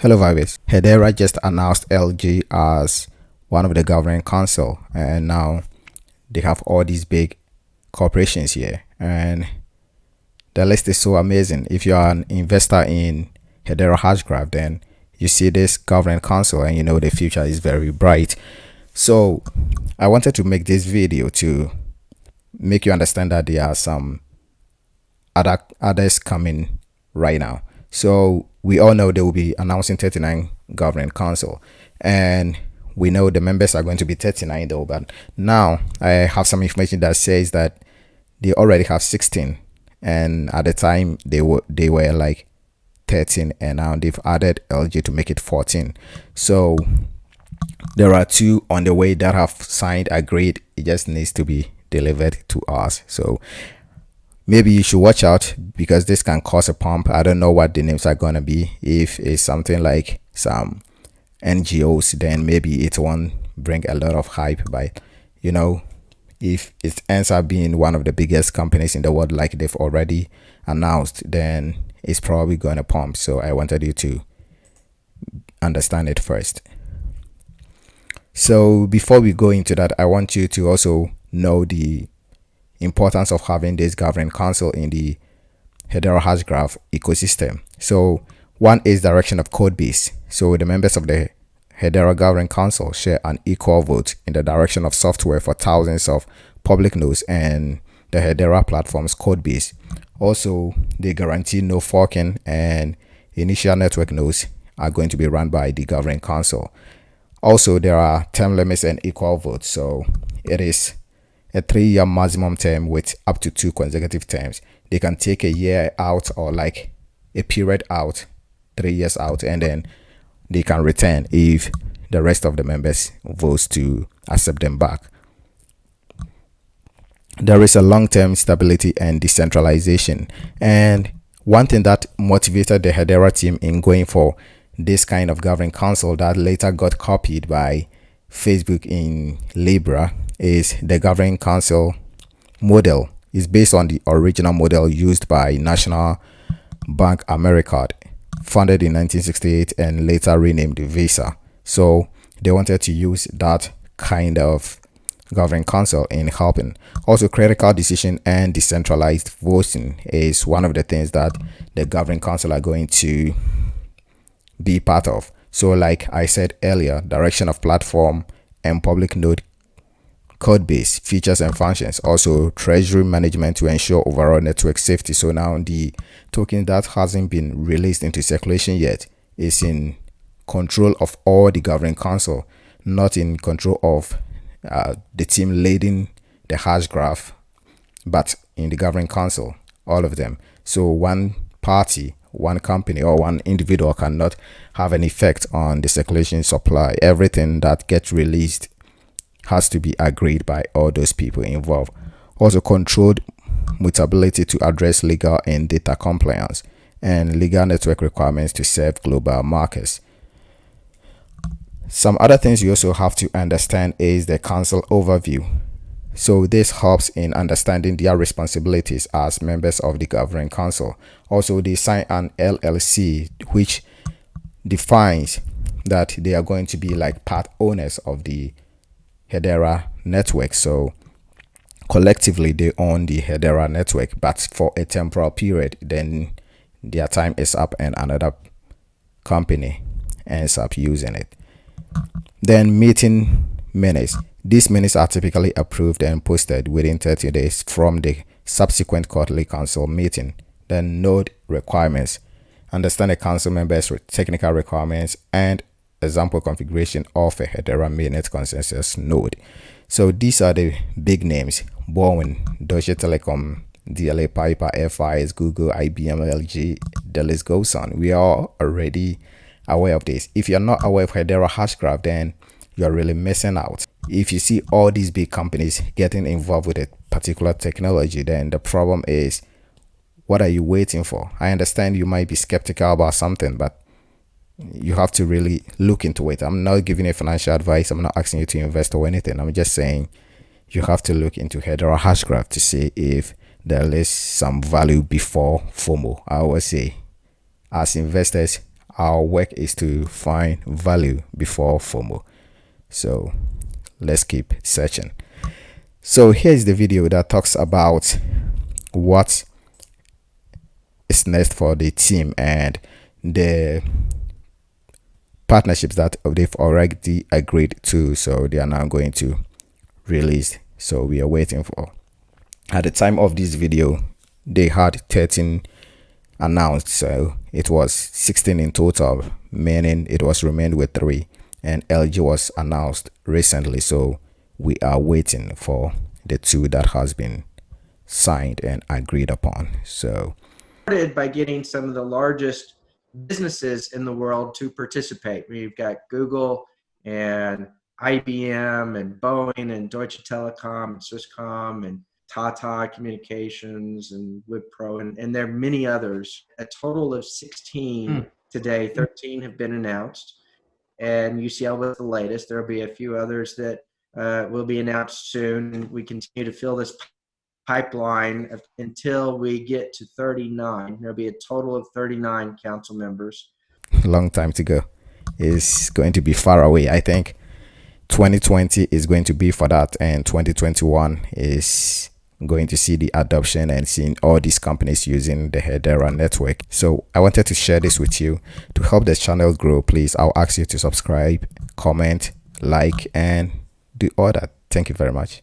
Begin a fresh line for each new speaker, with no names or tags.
Hello Vibes. Hedera just announced LG as one of the governing council, and now they have all these big corporations here, and the list is so amazing. If you are an investor in Hedera Hashgraph, then you see this governing council and you know the future is very bright. So I wanted to make this video to make you understand that there are some others coming right now. So we all know they will be announcing 39 governing council, and we know the members are going to be 39 though. But now I have some information that says that they already have 16, and at the time they were like 13, and now they've added LG to make it 14. So there are two on the way that have signed, agreed. It just needs to be delivered to us. So maybe you should watch out because this can cause a pump. I don't know what the names are gonna be. If it's something like some NGOs, then maybe it won't bring a lot of hype. But you know, if it ends up being one of the biggest companies in the world like they've already announced, then it's probably gonna pump. So I wanted you to understand it first. So before we go into that, I want you to also know the importance of having this governing council in the Hedera Hashgraph ecosystem. So one is direction of codebase. So the members of the Hedera governing council share an equal vote in the direction of software for thousands of public nodes and the Hedera platform's codebase. Also, they guarantee no forking, and initial network nodes are going to be run by the governing council. Also, there are term limits and equal votes. So it is a 3-year maximum term with up to 2 consecutive terms. They can take a year out or like a period out, 3 years out, and then they can return if the rest of the members votes to accept them back. There is a long-term stability and decentralization, and one thing that motivated the Hedera team in going for this kind of governing council that later got copied by Facebook in Libra is the governing council model is based on the original model used by National Bank America, founded in 1968 and later renamed Visa. So they wanted to use that kind of governing council in helping. Also, critical decision and decentralized voting is one of the things that the governing council are going to be part of. So like I said earlier, direction of platform and public node code base, features and functions, also treasury management to ensure overall network safety. So now the token that hasn't been released into circulation yet is in control of all the governing council, not in control of the team leading the Hashgraph, but in the governing council, all of them. So one party, one company or one individual cannot have an effect on the circulation supply. Everything that gets released has to be agreed by all those people involved. Also, controlled mutability to address legal and data compliance and legal network requirements to serve global markets. Some other things you also have to understand is the council overview. So this helps in understanding their responsibilities as members of the governing council. Also, they sign an LLC, which defines that they are going to be like part owners of the Hedera network. So collectively they own the Hedera network, but for a temporal period, then their time is up and another company ends up using it. Then meeting minutes. These minutes are typically approved and posted within 30 days from the subsequent quarterly council meeting. Then node requirements. Understand the council members' technical requirements and example configuration of a Hedera mainnet consensus node. So these are the big names: Bowen, Deutsche Telekom, DLA Piper, FIS, Google, IBM, LG. The list goes on. We are already aware of this. If you're not aware of Hedera Hashgraph, then you're really missing out. If you see all these big companies getting involved with a particular technology, then the problem is, what are you waiting for? I understand you might be skeptical about something, but you have to really look into it. I'm not giving you financial advice. I'm not asking you to invest or anything. I'm just saying you have to look into Hedera Hashgraph to see if there is some value before FOMO. I always say, as investors, our work is to find value before FOMO. So let's keep searching. So here's the video that talks about what is next for the team and the partnerships that they've already agreed to. So they are now going to release. So we are waiting for. At the time of this video, they had 13 announced, so it was 16 in total, meaning it was remained with 3, and LG was announced recently, so we are waiting for the 2 that has been signed and agreed upon. So
started by getting some of the largest businesses in the world to participate. We've got Google and IBM and Boeing and Deutsche Telekom and Swisscom and Tata Communications and Wipro, and there are many others. A total of 16 today. 13 have been announced, and UCL was the latest. There will be a few others that will be announced soon, and we continue to fill this pipeline until we get to 39. There'll be a total of 39 council members.
Long time to go. It's going to be far away. I think 2020 is going to be for that, and 2021 is going to see the adoption and seeing all these companies using the Hedera network. So I wanted to share this with you to help the channel grow. Please, I'll ask you to subscribe, comment, like, and do all that. Thank you very much.